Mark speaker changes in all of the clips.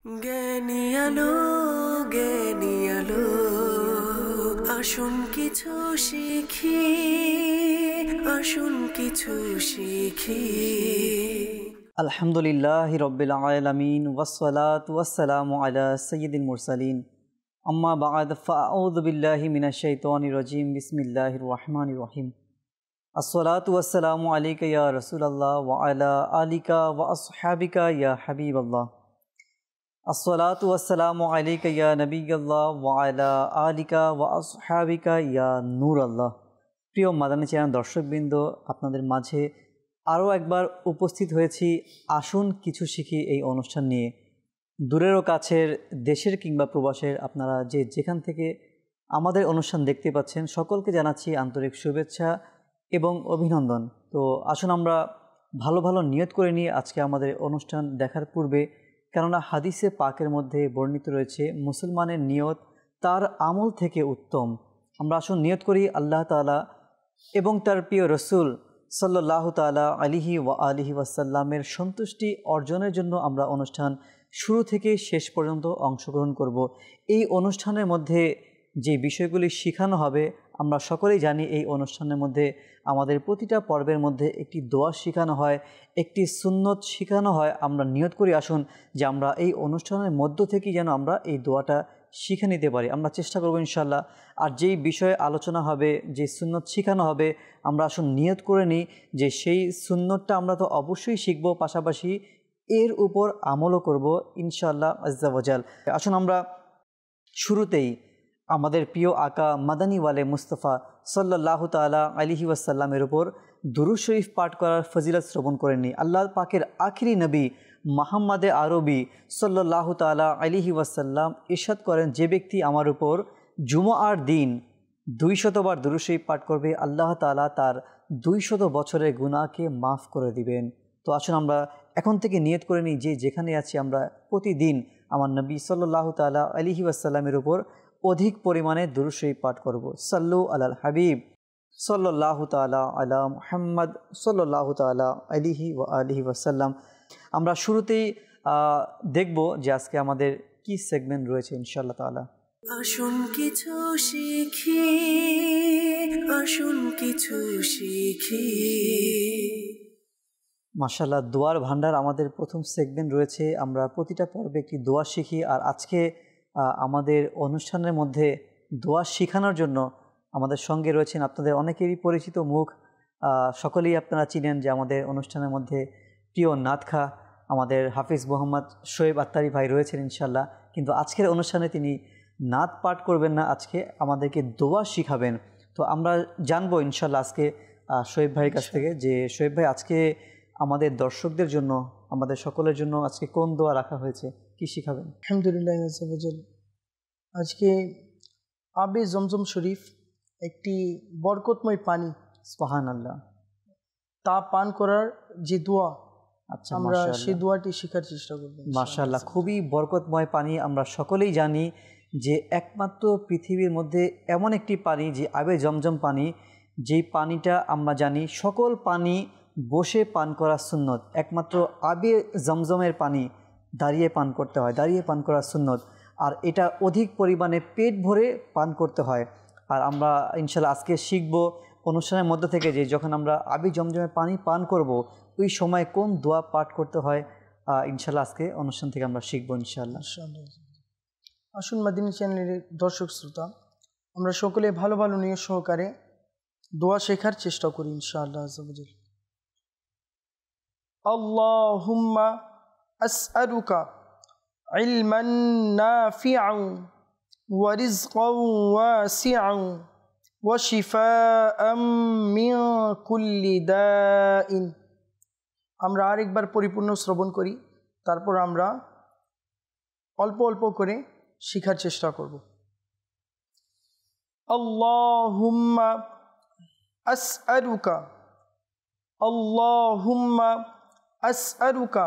Speaker 1: জ্ঞানী আলো জ্ঞানী আলো আসুন কিছু শিখি আসুন কিছু শিখি।
Speaker 2: আলহামদুলিল্লাহি রব্বিল আলামিন ওয়াসসালাতু ওয়াসসালামু আলা সাইয়্যিদিল মুরসালিন আম্মা বা'দ ফাআউযু বিল্লাহি মিনাশ শাইতানির রাজীম বিসমিল্লাহির রহমানির রহিম। আসসালাতু ওয়াসসালামু আলাইকা ইয়া রাসূলুল্লাহ ওয়া আলা আলিকা ওয়া আসহাবিকা ইয়া হাবিবাল্লাহ। আসসালাতু ওয়াসসালামু আলাইকা ইয়া নবিয়াল্লাহ ওয়া আলা আলিকা ওয়া আসহাবিকা ইয়া নূরাল্লাহ। প্রিয় মাদানী চ্যানেল দর্শকবৃন্দ, আপনাদের মাঝে আরও একবার উপস্থিত হয়েছি আসুন কিছু শিখি এই অনুষ্ঠান নিয়ে। দূরেরও কাছের, দেশের কিংবা প্রবাসের আপনারা যেখান থেকে আমাদের অনুষ্ঠান দেখতে পাচ্ছেন, সকলকে জানাচ্ছি আন্তরিক শুভেচ্ছা এবং অভিনন্দন। তো আসুন আমরা ভালো ভালো নিয়ত করে নিয়ে আজকে আমাদের অনুষ্ঠান দেখার পূর্বে, কেননা হাদিসে পাকের মধ্যে বর্ণিত রয়েছে মুসলমানের নিয়ত তার আমল থেকে উত্তম। আমরা আসুন নিয়ত করি আল্লাহ তাআলা এবং তার প্রিয় রসুল সাল্লাল্লাহু তাআলা আলাইহি ওয়া আলিহি ওয়াসাল্লামের সন্তুষ্টি অর্জনের জন্য আমরা অনুষ্ঠান শুরু থেকে শেষ পর্যন্ত অংশগ্রহণ করব। এই অনুষ্ঠানের মধ্যে যে বিষয়গুলি শেখানো হবে, আমরা সকলেই জানি এই অনুষ্ঠানের মধ্যে আমাদের প্রতিটা পর্বের মধ্যে একটি দোয়া শেখানো হয়, একটি সুন্নত শেখানো হয়। আমরা নিয়ত করি আসুন যে আমরা এই অনুষ্ঠানের মধ্য থেকেই যেন আমরা এই দোয়াটা শিখে নিতে পারি। আমরা চেষ্টা করব ইনশাআল্লাহ। আর যেই বিষয়ে আলোচনা হবে, যে সুন্নত শেখানো হবে, আমরা আসুন নিয়ত করে নিই যে সেই সুন্নতটা আমরা তো অবশ্যই শিখব, পাশাপাশি এর উপর আমলও করব ইনশাআল্লাহ আজ্জা ওয়াজাল। আসুন আমরা শুরুতেই আমাদের প্রিয় আকা মাদানী ওয়ালে মুস্তাফা সাল্লাল্লাহু তাআলা আলাইহি ওয়াসাল্লামের উপর দুরূদ শরীফ পাঠ করার ফজিলত শ্রবণ করে নিই। আল্লাহ পাকের আখিরি নবী মুহাম্মদে আরবি সাল্লাল্লাহু তাআলা আলাইহি ওয়াসাল্লাম ইরশাদ করেন, যে ব্যক্তি আমার উপর জুমআর দিন 200 বার দুরূদ শরীফ পাঠ করবে, আল্লাহ তাআলা তার 200 বছরের গুনাহকে মাফ করে দিবেন। তো আসুন আমরা এখন থেকে নিয়ত করে নিই যে যেখানে আছি আমরা প্রতিদিন আমার নবী সাল্লাল্লাহু তাআলা আলাইহি ওয়াসাল্লামের উপর অধিক পরিমাণে দুরূদ শরীফ পাঠ করব। সাল্লু আলাল হাবিব সাল্লাল্লাহু তাআলা আলা মুহাম্মদ সাল্লাল্লাহু তাআলা আলাইহি ওয়া আলিহি ওয়াসাল্লাম। আমরা শুরুতেই দেখব যে আজকে আমাদের কি সেগমেন্ট রয়েছে ইনশাআল্লাহ তাআলা।
Speaker 1: আসুন কিছু শিখি আসুন কিছু শিখি।
Speaker 2: মাশাআল্লাহ, দোয়ার ভান্ডার আমাদের প্রথম সেগমেন্ট রয়েছে। আমরা প্রতিটা পর্বে একটি দোয়া শিখি, আর আজকে আমাদের অনুষ্ঠানের মধ্যে দোয়া শেখানোর জন্য আমাদের সঙ্গে রয়েছেন আপনাদের অনেকেরই পরিচিত মুখ, সকলেই আপনারা চিনেন যে আমাদের অনুষ্ঠানের মধ্যে প্রিয় নাতখা আমাদের হাফিজ মোহাম্মদ শোয়েব আত্তারি ভাই রয়েছেন ইনশাআল্লাহ। কিন্তু আজকের অনুষ্ঠানে তিনি নাত পাঠ করবেন না, আজকে আমাদেরকে দোয়া শিখাবেন। তো আমরা জানবো ইনশাআল্লাহ আজকে শোয়েব ভাইয়ের কাছ থেকে যে শোয়েব ভাই আজকে আমাদের দর্শকদের জন্য, আমাদের সকলের জন্য আজকে কোন দোয়া রাখা হয়েছে, কি শিখাবেন?
Speaker 3: আলহামদুলিল্লাহ, আজকে আবে জমজম শরীফ একটি বরকতময় পানি,
Speaker 2: সুবহানাল্লাহ,
Speaker 3: তা পান করার যে দোয়া,
Speaker 2: আচ্ছা
Speaker 3: আমরা সেই দোয়াটি শেখার চেষ্টা করব।
Speaker 2: মাশাআল্লাহ, খুবই বরকতময় পানি। আমরা সকলেই জানি যে একমাত্র পৃথিবীর মধ্যে এমন একটি পানি যে আবে জমজম পানি, যেই পানিটা আমরা জানি সকল পানি বসে পান করা সুন্নত, একমাত্র আবে জমজমের পানি দাঁড়িয়ে পান করতে হয়, দাঁড়িয়ে পান করা সুন্নত। আর এটা অধিক পরিমাণে পেট ভরে পান করতে হয়। আর আমরা ইনশাআল্লাহ আজকে শিখব অনুষ্ঠানের মধ্যে থেকে যে যখন আমরা আবি জমজমের পানি পান করব ওই সময় কোন দোয়া পাঠ করতে হয়, ইনশাআল্লাহ আজকে অনুষ্ঠান থেকে আমরা শিখব ইনশাআল্লাহ।
Speaker 3: আসুন মাদিনী চ্যানেলের দর্শক শ্রোতা, আমরা সকলে ভালো ভালো নিয়ত সহকারে দোয়া শেখার চেষ্টা করি ইনশাআল্লাহ। আল্লাহুম্মা আসআলুকা ইলমান নাফিআন ওয়া রিজকান ওয়াসিআন ওয়া শিফাআন মিন কুল্লি দাইন। আমরা আরেকবার পরিপূর্ণ শ্রবণ করি, তারপর আমরা অল্প অল্প করে শেখার চেষ্টা করব। আল্লাহুম্মা আসআলুকা আল্লাহুম্মা আসআলুকা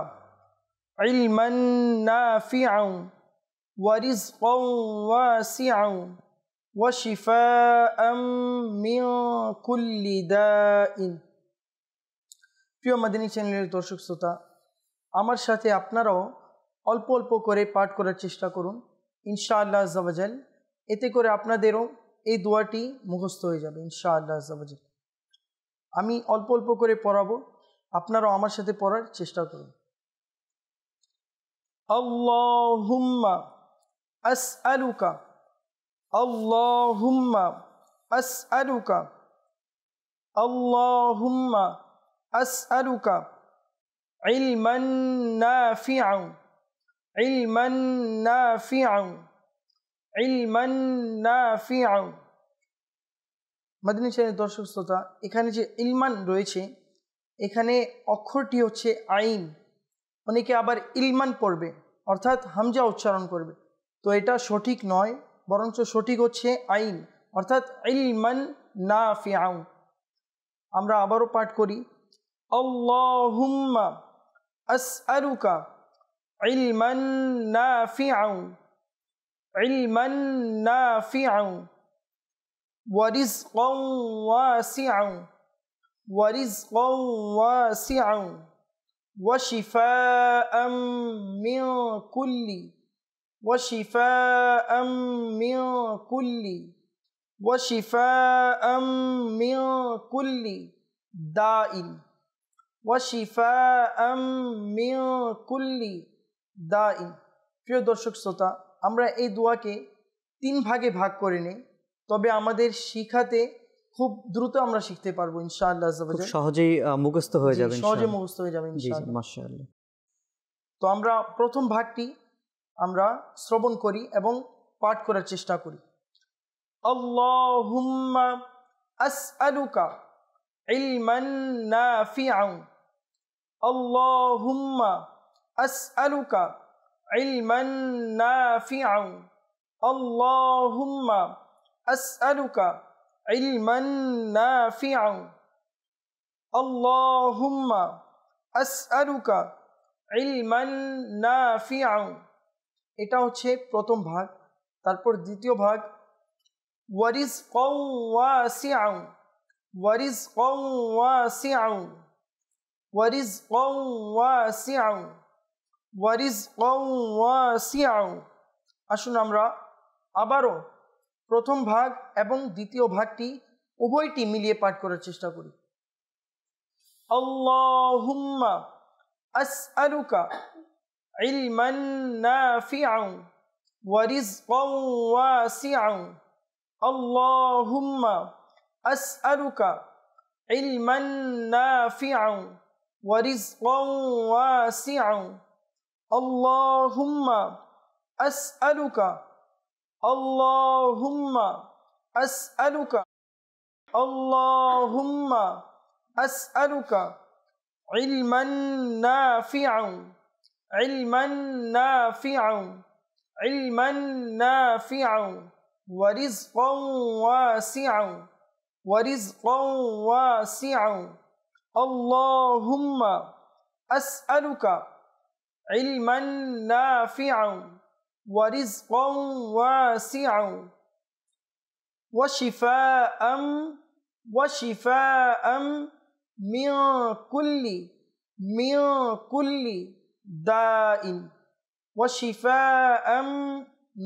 Speaker 3: ইলমান নাফিআন ওয়া রিজকান ওয়াসিআন ওয়া শিফাআন মিন কুল্লি দাইন। প্রিয় মাদিনী চ্যানেলের দর্শক শ্রোতা, আমার সাথে আপনারাও অল্প অল্প করে পাঠ করার চেষ্টা করুন ইনশাআল্লাহ আজ্জা ওয়া জাল। এতে করে আপনাদেরও এই দোয়াটি মুখস্থ হয়ে যাবে ইনশাআল্লাহ আজ্জা ওয়া জাল। আমি অল্প অল্প করে পড়াবো, আপনারাও আমার সাথে পড়ার চেষ্টা করুন। আল্লাহুম্মা আসআলুকা, আল্লাহুম্মা আসআলুকা, আল্লাহুম্মা আসআলুকা ইলমান নাফিআন, ইলমান নাফিআন, ইলমান নাফিআন। মাদিনী চ্যানেলের দর্শক শ্রোতা, এখানে যে ইলমান রয়েছে, এখানে অক্ষরটি হচ্ছে আইন। অনেকে আবার ইলমান পড়বে, অর্থাৎ হামজা উচ্চারণ করবে, তো এটা সঠিক নয়, বরঞ্চ সঠিক হচ্ছে আইন, অর্থাৎ ইলমান নাফিআন। আমরা আবারও পাঠ করি, আল্লাহুম্মা আসআলুকা ইলমান নাফিআন, ইলমান নাফিআন ওয়ারিজকান ওয়াসিআন, ওয়ারিজকান ওয়াসিআন ওয়াশিফাআম মিন কুল্লি, ওয়াশিফাআম মিন কুল্লি, ওয়াশিফাআম মিন কুল্লি দাইন, ওয়াশিফাআম মিন কুল্লি দাইন। প্রিয় দর্শক শ্রোতা, আমরা এই দোয়াকে 3 ভাগে ভাগ করে নিই, তবে আমাদের শিখাতে খুব দ্রুত আমরা শিখতে পারবো ইনশাআল্লাহ,
Speaker 2: সহজেই মুখস্থ হয়ে যাবে,
Speaker 3: সহজে মুখস্থ হয়ে যাবে ইনশাআল্লাহ।
Speaker 2: মাশাআল্লাহ।
Speaker 3: তো আমরা প্রথম ভাগটি আমরা শ্রবণ করি এবং পাঠ করার চেষ্টা করি। আল্লাহুম্মা আসআলুকা ইলমান নাফিআন, আল্লাহুম্মা আসআলুকা ইলমান নাফিআন, আল্লাহুম্মা আসআলুকা ইলমান নাফিআন, আল্লাহুম্মা আসআলুকা ইলমান নাফিআন। এটা হচ্ছে প্রথম ভাগ। তারপর দ্বিতীয় ভাগ, ওয়ারিজকান ওয়াসিআন, ওয়ারিজকান ওয়াসিআন, ওয়ারিজকান ওয়াসিআন, ওয়ারিজকান ওয়াসিআন। আসুন আমরা আবারও প্রথম ভাগ এবং দ্বিতীয় ভাগটি উভয়টি মিলিয়ে পাঠ করার চেষ্টা করি। আল্লাহুম্মা আসআলুকা ইলমান নাফিআন ওয়ারিজকান ওয়াসিআন, আল্লাহুম্মা আসআলুকা ইলমান নাফিআন ওয়ারিজকান ওয়াসিআন, আল্লাহুম্মা আসআলুকা, আল্লাহুম্মা আসআলুকা, আল্লাহুম্মা আসআলুকা ইলমান নাফিআন, ইলমান নাফিআন, ইলমান নাফিআন ওয়ারিজকান ওয়াসিআন, ওয়ারিজকান ওয়াসিআন, আল্লাহুম্মা আসআলুকা ইলমান নাফিআন ওয়ারিজকান ওয়াসিআন ওয়াশিফাআম, ওয়াশিফাআম মিন কুল্লি, মিন কুল্লি দাইন, ওয়াশিফাআম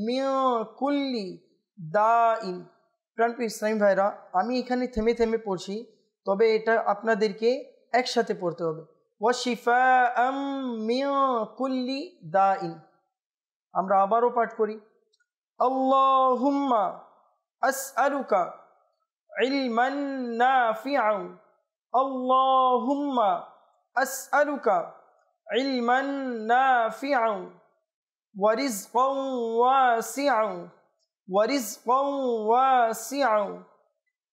Speaker 3: মিন কুল্লি দাইন। প্রাণপ্রিয় ইসলামী ভাইরা, আমি এখানে থেমে থেমে পড়ছি, তবে এটা আপনাদেরকে একসাথে পড়তে হবে। ওয়াশিফাআম মিন কুল্লি দাইন। আমরা আবারও পাঠ করি, আল্লাহুম্মা আসআলুকা ইলমান নাফিআন, আল্লাহুম্মা আসআলুকা ইলমান নাফিআন ওয়ারিজকান ওয়াসিআন, ওয়ারিজকান ওয়াসিআন,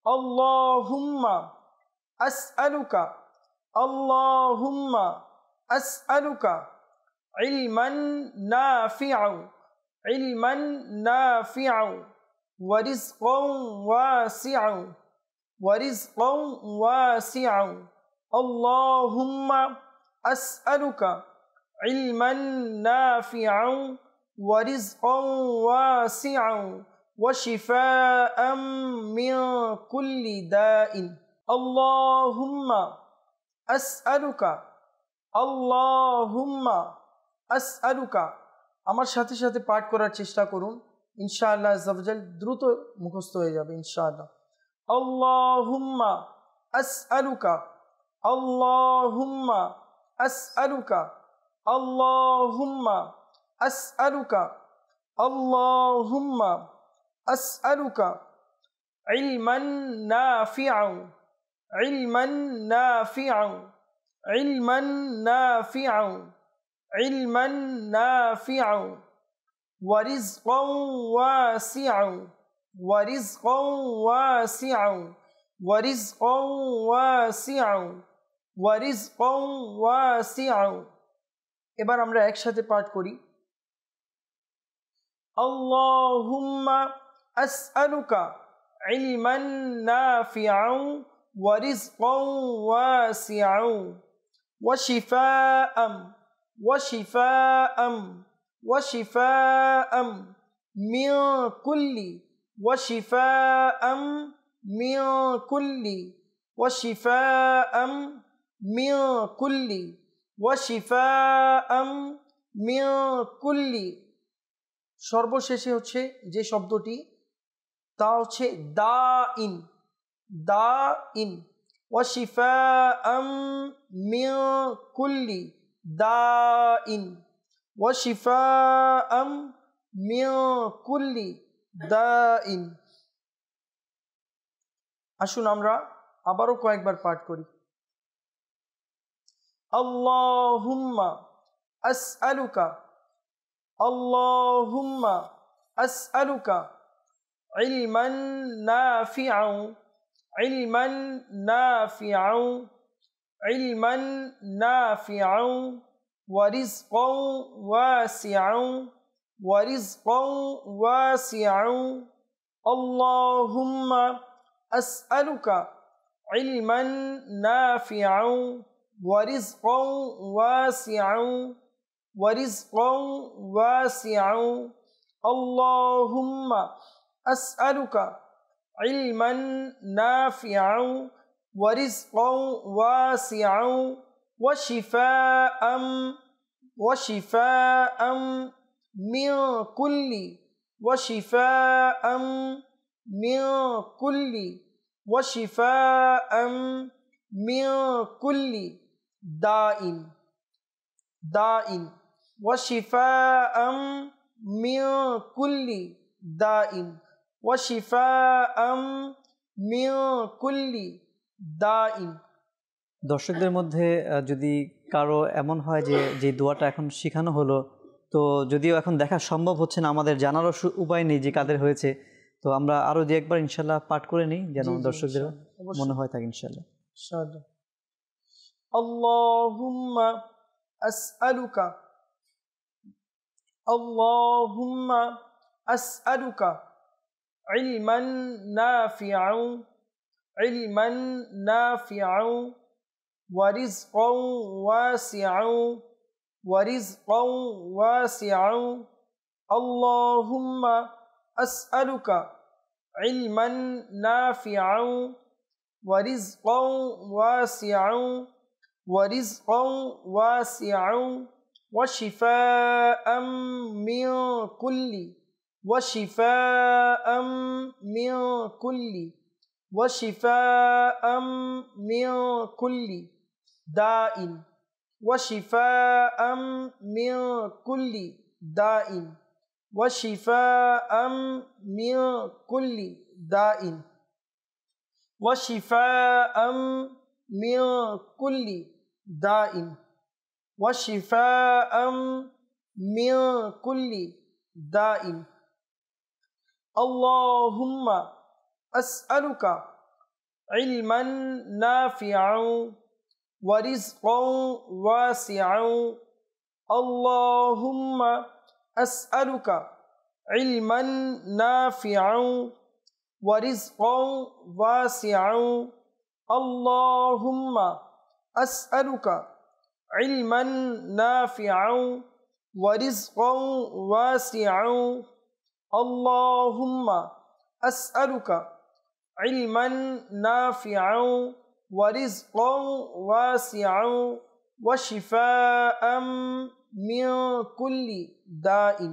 Speaker 3: আল্লাহুম্মা আসআলুকা, আল্লাহুম্মা আসআলুকা ইলমান নাফিআন, ইলমান নাফিআন ওয়ারিজকান ওয়াসিআন, ওয়ারিজকান ওয়াসিআন, আল্লাহুম্মা আসআলুকা ইলমান নাফিআন ওয়ারিজকান ওয়াসিআন ওয়াশিফাআম মিন কুল্লি দাইন, আল্লাহুম্মা আসআলুকা, আল্লাহুম্মা আসআলুকা আমার সাথে সাথে পাঠ করার চেষ্টা করুন, ইনশাআল্লাহ আজ্জাওয়াজাল দ্রুত মুখস্থ হয়ে যাবে ইনশাআল্লাহ। আল্লাহুম্মা আসআলুকা, আল্লাহুম্মা আসআলুকা, আল্লাহুম্মা আসআলুকা, আল্লাহুম্মা আসআলুকা ইলমান নাফিআন, ইলমান নাফিআন, ইলমান নাফিআন, ইলমান নাফিআন, ওয়ারিজকান ওয়াসিআন, ওয়ারিজকান ওয়াসিআন, ওয়ারিজকান ওয়াসিআন, ওয়ারিজকান ওয়াসিআন। এবার আমরা একসাথে পাঠ করি। আল্লাহুম্মা আসআলুকা ইলমান নাফিআন ওয়া রিজকান ওয়াসিআন ওয়া শিফাআন, ওয়া শিফাআন, ওয়া শিফাআন মিন কুল্লি, ওয়া শিফাআন মিন কুল্লি, ওয়া শিফাআন মিন কুল্লি, ওয়া শিফাআন মিন কুল্লি। সর্বশেষে হচ্ছে যে শব্দটি তা হচ্ছে দাইন, দাইন, ওয়া শিফাআন মিন কুল্লি দাইন, ওয়া শিফাআন মিন কুল্লি দাইন। আসুন আমরা আবারও কয়েকবার পাঠ করি। আল্লাহুম্মা আসআলুকা, আল্লাহুম্মা আসআলুকা ইলমান নাফিআন, ইলমান নাফিআন, ইলমান নাফিআন, ওয়া রিজকান ওয়াসিআন, ওয়া রিজকান ওয়াসিআন। আল্লাহুম্মা আসআলুকা ইলমান নাফিআন ওয়া রিজকান ওয়াসিআন, ওয়া রিজকান ওয়াসিআন। আল্লাহুম্মা আসআলুকা ইলমান নাফিআন ওয়া রিজকান ওয়াসিআন ওয়া শিফাআন, ওয়া শিফাআন মিন কুল্লি, ওয়া শিফাআন মিন কুল্লি, ওয়া শিফাআন মিন কুল্লি দাইন, দাইন, ওয়া শিফাআন মিন কুল্লি দাইন, ওয়া শিফাআন মিন কুল্লি দাইন।
Speaker 2: দর্শকদের মধ্যে যদি কারো এমন হয় যে দোয়াটা এখন শেখানো হলো, তো যদিও এখন দেখা সম্ভব হচ্ছে না, আমাদের জানারও উপায় নেই যে কাদের হয়েছে, তো আমরা আরও যে একবার ইনশাল্লাহ পাঠ করে নিই যেন দর্শকদের মনে হয় থাকে ইনশাল্লাহ।
Speaker 3: আল্লাহুম্মা আসআলুকা, আল্লাহুম্মা আসআলুকা ইলমান নাফিআন, ইলমান নাফিআন, ওয়া রিজকান ওয়াসিআন, ওয়া রিজকান ওয়াসিআন। আল্লাহুম্মা আসআলুকা ইলমান নাফিআন ওয়া রিজকান ওয়াসিআন, ওয়া রিজকান ওয়াসিআন, ওয়া শিফাআন মিন কুল্লি, ওয়া শিফাআন মিন কুল্লি, ওয়া শিফাআন মিন কুল্লি দাইন, ওয়া শিফাআন মিন কুল্লি দাইন, ওয়া শিফাআন মিন কুল্লি দাইন, ওয়া শিফাআন মিন কুল্লি দাইন, ওয়া শিফাআন মিন কুল্লি দাইন। আল্লাহুম্মা আসআলুকা ইলমান নাফিআন ওয়া রিজকান ওয়াসিআন। আল্লাহুম্মা আসআলুকা ইলমান নাফিআন ওয়া রিজকান ওয়াসিআন। আল্লাহুম্মা আসআলুকা ইলমান নাফিআন ওয়া রিজকান ওয়াসিআন। আল্লাহুম্মা আসআলুকা ইলমান নাফিআন ওয়া রিজকান ওয়াসিআন ওয়া শিফাআন মিন কুল্লি দাইন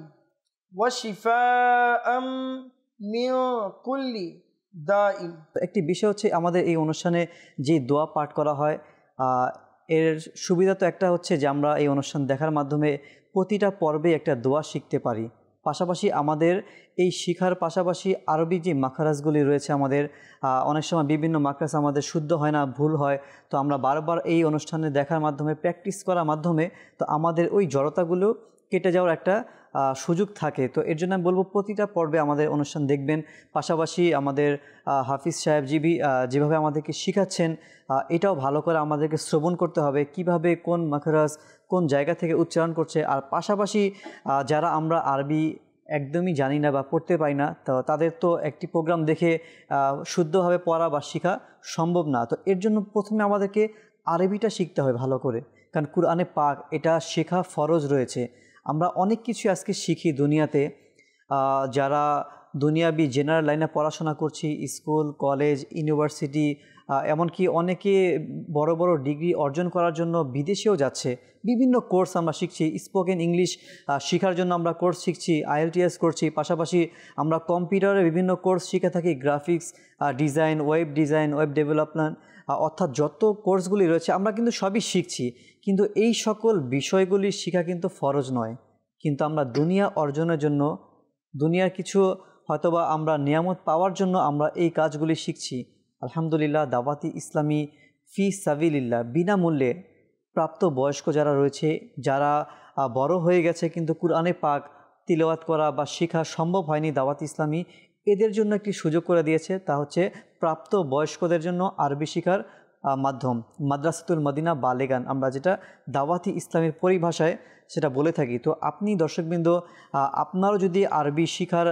Speaker 3: ওয়া শিফাআম মিন কুল্লি দাইন।
Speaker 2: একটি বিষয় হচ্ছে আমাদের এই অনুষ্ঠানে যে দোয়া পাঠ করা হয়, এর সুবিধা তো একটা হচ্ছে যে আমরা এই অনুষ্ঠান দেখার মাধ্যমে প্রতিটা পর্বে একটা দোয়া শিখতে পারি। পাশাপাশি আমাদের এই শিখার পাশাপাশি আরবি যে মাখরাজগুলি রয়েছে আমাদের, অনেক সময় বিভিন্ন মাখরাজ আমাদের শুদ্ধ হয় না, ভুল হয়। তো আমরা বারবার এই অনুষ্ঠানে দেখার মাধ্যমে, প্র্যাকটিস করার মাধ্যমে তো আমাদের ওই জড়তাগুলো কেটে যাওয়ার একটা সুযোগ থাকে। তো এর জন্য আমি বলবো প্রতিটা পর্বে আমাদের অনুষ্ঠান দেখবেন। পাশাপাশি আমাদের হাফিজ সাহেব যেভাবে আমাদেরকে শিখাচ্ছেন, এটাও ভালো করে আমাদেরকে শ্রবণ করতে হবে, কিভাবে কোন মাখরাজ কোন জায়গা থেকে উচ্চারণ করছে। আর পাশাপাশি যারা আমরা আরবি একদমই জানি না বা পড়তে পারি না, তো তাদের তো একটি প্রোগ্রাম দেখে শুদ্ধভাবে পড়া বা শেখা সম্ভব না। তো এর জন্য প্রথমে আমাদেরকে আরবিটা শিখতে হয় ভালো করে, কারণ কুরআনে পাক এটা শেখা ফরজ রয়েছে। আমরা অনেক কিছু আজকে শিখি দুনিয়াতে, যারা দুনিয়াবি জেনারেল লাইনে পড়াশোনা করছি, স্কুল কলেজ ইউনিভার্সিটি, এমনকি অনেকে বড় বড় ডিগ্রি অর্জন করার জন্য বিদেশেও যাচ্ছে। বিভিন্ন কোর্স আমরা শিখছি, স্পোকেন ইংলিশ শেখার জন্য আমরা কোর্স শিখছি, IELTS করছি। পাশাপাশি আমরা কম্পিউটারে বিভিন্ন কোর্স শিখে থাকি, graphics design, web design, web development, অর্থাৎ যত কোর্সগুলি রয়েছে আমরা কিন্তু সবই শিখছি। কিন্তু এই সকল বিষয়গুলি শেখা কিন্তু ফরজ নয়। কিন্তু আমরা দুনিয়া অর্জনের জন্য, দুনিয়ার কিছু হয়তোবা আমরা নিয়ামত পাওয়ার জন্য আমরা এই কাজগুলি শিখছি। আলহামদুলিল্লাহ, দাওয়াতি ইসলামী ফি সাবিলিল্লাহ বিনামূল্যে প্রাপ্ত বয়স্ক যারা রয়েছে, যারা বড় হয়ে গেছে কিন্তু কুরআনে পাক তিলাওয়াত করা বা শেখা সম্ভব হয়নি, দাওয়াতি ইসলামী এদের জন্য একটি সুযোগ করে দিয়েছে। তা হচ্ছে প্রাপ্ত বয়স্কদের জন্য আরবি শেখার মাধ্যম মাদ্রাসাতুল মদিনা বালেগান, আমরা যেটা দাওয়াতি ইসলামের পরিভাষায় সেটা বলে থাকি। তো আপনি দর্শকবৃন্দ, আপনারও যদি আরবি শেখার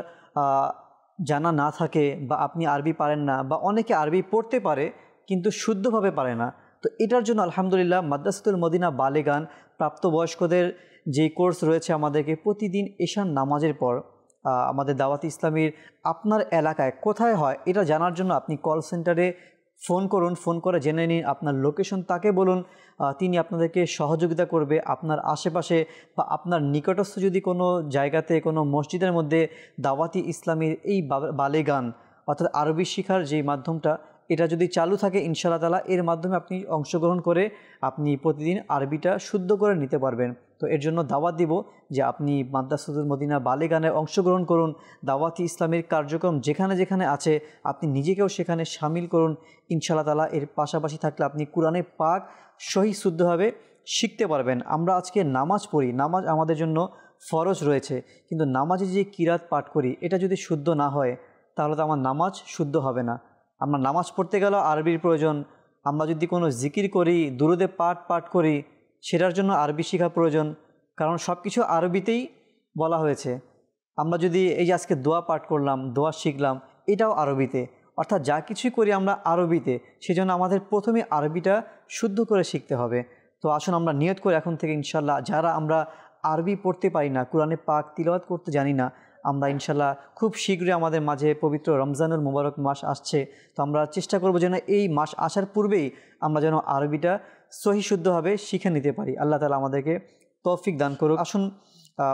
Speaker 2: জানা না থাকে বা আপনি আরবি পারেন না, বা অনেকে আরবি পড়তে পারে কিন্তু শুদ্ধভাবে পারে না, তো এটার জন্য আলহামদুলিল্লাহ মাদ্রাসাতুল মদিনা বালেগান প্রাপ্তবয়স্কদের যে কোর্স রয়েছে, আমাদেরকে প্রতিদিন এশার নামাজের পর আমাদের দাওয়াতি ইসলামীর আপনার এলাকায় কোথায় হয় এটা জানার জন্য আপনি কল সেন্টারে ফোন করুন। ফোন করে জেনে নিন আপনার লোকেশন, তাকে বলুন, তিনি আপনাদেরকে সহযোগিতা করবে। আপনার আশেপাশে বা আপনার নিকটস্থ যদি কোনো জায়গাতে, কোনো মসজিদের মধ্যে দাওয়াতি ইসলামীর এই বালেগান অর্থাৎ আরবি শিখার যেই মাধ্যমটা, এটা যদি চালু থাকে ইনশাআল্লাহ তাআলা এর মাধ্যমে আপনি অংশগ্রহণ করে আপনি প্রতিদিন আরবিটা শুদ্ধ করে নিতে পারবেন। তো এর জন্য দাওয়াত দিব যে আপনি মাদ্রাসাতুল মদিনা বালেগানে অংশগ্রহণ করুন। দাওয়াতি ইসলামের কার্যক্রম যেখানে যেখানে আছে আপনি নিজেকেও সেখানে শামিল করুন ইনশাআল্লাহ তাআলা। এর পাশাপাশি থাকলে আপনি কুরআনে পাক সহি শুদ্ধভাবে শিখতে পারবেন। আমরা আজকে নামাজ পড়ি, নামাজ আমাদের জন্য ফরজ রয়েছে, কিন্তু নামাজে যে কিরাত পাঠ করি এটা যদি শুদ্ধ না হয় তাহলে তো আমার নামাজ শুদ্ধ হবে না। আমরা নামাজ পড়তে গেলেও আরবির প্রয়োজন, আমরা যদি কোনো জিকির করি, দুরুদে পাঠ করি, সেটার জন্য আরবি শেখা প্রয়োজন, কারণ সব কিছু আরবিতেই বলা হয়েছে। আমরা যদি এই যে আজকে দোয়া পাঠ করলাম, দোয়া শিখলাম, এটাও আরবিতে, অর্থাৎ যা কিছুই করি আমরা আরবিতে, সেজন্য আমাদের প্রথমে আরবিটা শুদ্ধ করে শিখতে হবে। তো আসুন আমরা নিয়ত করে এখন থেকে ইনশাল্লাহ, যারা আমরা আরবি পড়তে পারি না, কুরআনে পাক তিলাওয়াত করতে জানি না, আমরা ইনশাল্লাহ খুব শীঘ্রই আমাদের মাঝে পবিত্র রমজানুল মুবারক মাস আসছে, তো আমরা চেষ্টা করব যেন এই মাস আসার পূর্বেই আমরা যেন আরবিটা সহি শুদ্ধভাবে শিখে নিতে পারি। আল্লাহ তাআলা আমাদেরকে তৌফিক দান করুক। আসুন,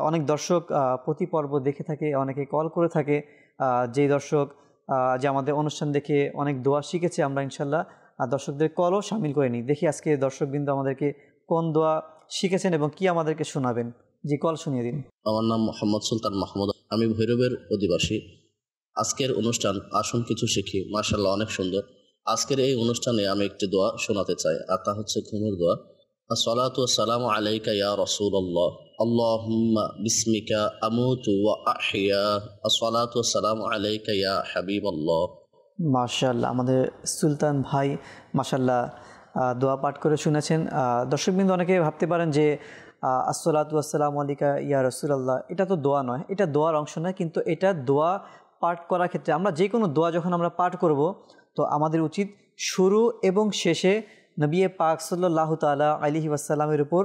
Speaker 2: অনেক দর্শক প্রতি পর্ব দেখে থাকে, অনেকে কল করে থাকে, যেই দর্শক যে আমাদের অনুষ্ঠান দেখে অনেক দোয়া শিখেছে, আমরা ইনশাল্লাহ দর্শকদের কলও শামিল করে নিই। দেখি আজকে দর্শকবৃন্দ আমাদেরকে কোন দোয়া শিখেছেন এবং কি আমাদেরকে শোনাবেন। জি, কল শুনিয়ে দিন।
Speaker 4: আমার নাম মোহাম্মদ সুলতান মাহমুদ, আমি ভৈরবের অধিবাসী। আজকের অনুষ্ঠান আসুন কিছু শিখি মাশাআল্লাহ অনেক সুন্দর। আজকের এই অনুষ্ঠানে আমি একটি দোয়া শোনাতে চাই, আর তা হচ্ছে ঘুমের দোয়া। আসসালাতু ওয়াসসালামু আলাইকা ইয়া রাসূলুল্লাহ, আল্লাহুম্মা বিসমিকা আমুতু ওয়া আহইয়া, আসসালাতু ওয়াসসালামু আলাইকা ইয়া হাবিবাল্লাহ।
Speaker 2: মাশাআল্লাহ, আমাদের সুলতান ভাই মাশাআল্লাহ দোয়া পাঠ করে শুনেছেন। দর্শকবৃন্দ অনেকে ভাবতে পারেন যে আসসালাতু ওয়াসসালামু আলাইকা ইয়া রাসূলুল্লাহ, এটা তো দোয়া নয়, এটা দোয়ার অংশ নয়, কিন্তু এটা দোয়া পাঠ করার ক্ষেত্রে আমরা যে কোনো দোয়া যখন আমরা পাঠ করব, তো আমাদের উচিত শুরু এবং শেষে নবী পাক সাল্লাল্লাহু তাআলা আলাইহি ওয়াসাল্লামের উপর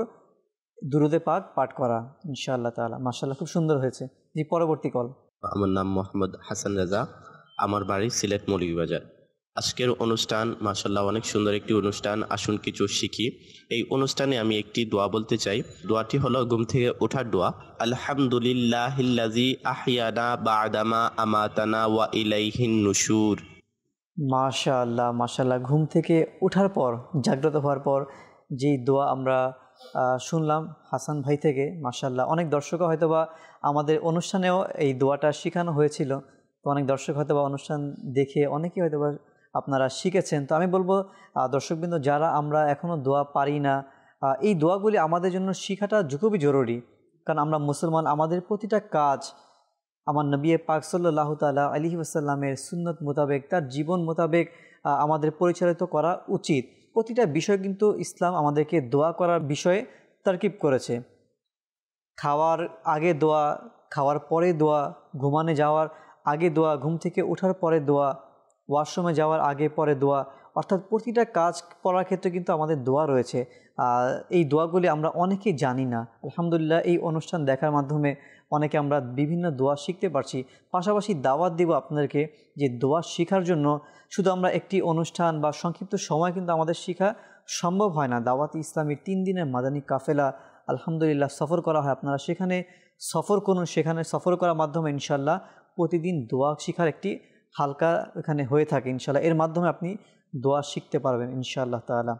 Speaker 2: দুরুদে পাক পাঠ করা ইনশাআল্লাহ তাআলা। মাশাআল্লাহ, খুব সুন্দর হয়েছে। জি, পরবর্তী কল।
Speaker 5: আমার নাম মোহাম্মদ হাসান রেজা, আমার বাড়ি সিলেট মৌলভীবাজার। আজকের অনুষ্ঠান মাশাআল্লাহ অনেক সুন্দর একটি অনুষ্ঠান, আসুন কিছু শিখি। এই অনুষ্ঠানে আমি একটি দোয়া বলতে চাই। দোয়াটি হলো ঘুম থেকে ওঠার দোয়া। আলহামদুলিল্লাহিল্লাযী আহইয়ানা বা'দামা আমাতানা ওয়া ইলাইহিন নুশুর।
Speaker 2: মাশাআল্লাহ মাশাআল্লাহ, ঘুম থেকে ওঠার পর, জাগ্রত হওয়ার পর যেই দোয়া আমরা শুনলাম হাসান ভাই থেকে, মাশাআল্লাহ অনেক দর্শকও হয়তোবা আমাদের অনুষ্ঠানেও এই দোয়াটা শেখানো হয়েছিল। তো অনেক দর্শক হয়তোবা অনুষ্ঠান দেখে অনেকেই হয়তোবা আপনারা শিখেছেন। তো আমি বলবো দর্শকবৃন্দ, যারা আমরা এখনও দোয়া পারি না, এই দোয়াগুলি আমাদের জন্য শেখাটা খুবই জরুরি। কারণ আমরা মুসলমান, আমাদের প্রতিটা কাজ আমার নবী পাক সাল্লাল্লাহু তাআলা আলাইহি ওয়াসাল্লামের সুন্নত মোতাবেক, তার জীবন মোতাবেক আমাদের পরিচালিত করা উচিত। প্রতিটা বিষয় কিন্তু ইসলাম আমাদেরকে দোয়া করার বিষয়ে তারকিব করেছে। খাওয়ার আগে দোয়া, খাওয়ার পরে দোয়া, ঘুমানো যাওয়ার আগে দোয়া, ঘুম থেকে ওঠার পরে দোয়া, ওয়াশরুমে যাওয়ার আগে পরে দোয়া, অর্থাৎ প্রতিটা কাজ করার ক্ষেত্রে কিন্তু আমাদের দোয়া রয়েছে। এই দোয়াগুলি আমরা অনেকেই জানি না। আলহামদুলিল্লাহ এই অনুষ্ঠান দেখার মাধ্যমে অনেকে আমরা বিভিন্ন দোয়া শিখতে পারছি। পাশাপাশি দাওয়াত দেব আপনাদেরকে যে দোয়া শেখার জন্য শুধু আমরা একটি অনুষ্ঠান বা সংক্ষিপ্ত সময় কিন্তু আমাদের শেখা সম্ভব হয় না। দাওয়াত ইসলামীর 3 দিনের মাদানী কাফেলা আলহামদুলিল্লাহ সফর করা হয়। আপনারা সেখানে সফর করুন, সেখানে সফর করার মাধ্যমে ইনশাল্লাহ প্রতিদিন দোয়া শেখার একটি হালকা এখানে হয়ে থাকে ইনশাল্লাহ। এর মাধ্যমে আপনি দোয়া শিখতে পারবেন ইনশাআল্লাহ তাআলা।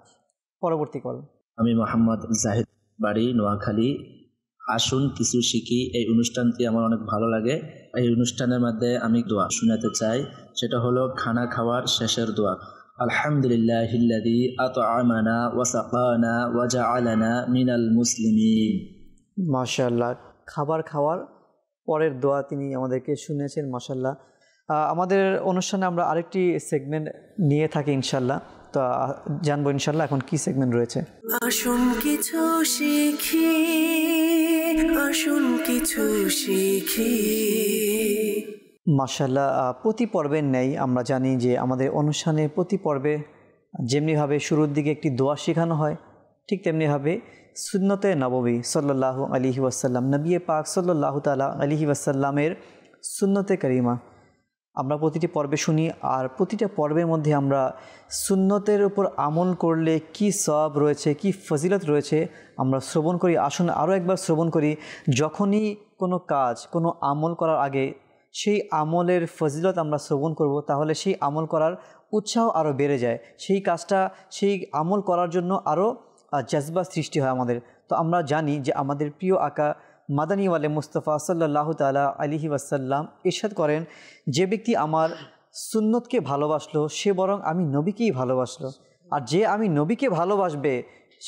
Speaker 2: পরবর্তী কল।
Speaker 6: আমি মোহাম্মদ জাহিদ, বাড়ি নোয়াখালী। আসুন কিছু শিখি, এই অনুষ্ঠানটি আমার অনেক ভালো লাগে। এই অনুষ্ঠানের মধ্যে আমি দোয়া শোনাতে চাই, সেটা হলো খানা খাওয়ার শেষের দোয়া। আলহামদুলিল্লাহিল্লাযী আত'আমানা ওয়া সাকানা ওয়া জাআলানা মিনাল মুসলিমিন।
Speaker 2: মাশাআল্লাহ, খাবার খাওয়ার পরের দোয়া তিনি আমাদেরকে শুনিয়েছেন। মাশাআল্লাহ, আমাদের অনুষ্ঠানে আমরা আরেকটি সেগমেন্ট নিয়ে থাকি ইনশাআল্লাহ। তো জানবো ইনশাআল্লাহ এখন কি সেগমেন্ট রয়েছে।
Speaker 1: আসুন কিছু শিখি, আসুন কিছু শিখি।
Speaker 2: মাশাআল্লাহ, প্রতি পর্বের ন্যায় আমরা জানি যে আমাদের অনুষ্ঠানের প্রতি পর্বে যেমনিভাবে শুরুর দিকে একটি দোয়া শেখানো হয়, ঠিক তেমনিভাবে সুন্নতে নববী সাল্লাল্লাহু আলাইহি ওয়াসাল্লাম, নবী পাক সাল্লাল্লাহু তাআলা আলাইহি ওয়াসাল্লামের সুন্নতে কারিমা আমরা প্রতিটি পর্বে শুনি। আর প্রতিটা পর্বের মধ্যে আমরা সুন্নতের উপর আমল করলে কি সওয়াব রয়েছে, কি ফজিলত রয়েছে আমরা শ্রবণ করি। আসুন আরও একবার শ্রবণ করি। যখনই কোনো কাজ, কোনো আমল করার আগে সেই আমলের ফজিলত আমরা শ্রবণ করব, তাহলে সেই আমল করার উৎসাহ আরও বেড়ে যায়। সেই কাজটা, সেই আমল করার জন্য আরও জজবা সৃষ্টি হয় আমাদের। তো আমরা জানি যে আমাদের প্রিয় আকা মাদানী ওয়ালে মুস্তাফা সাল্লাল্লাহু তাআলা আলাইহি ওয়াসাল্লাম ইরশাদ করেন, যে ব্যক্তি আমার সুন্নতকে ভালোবাসলো সে বরং আমি নবীকেই ভালোবাসলো, আর যে আমি নবীকে ভালোবাসবে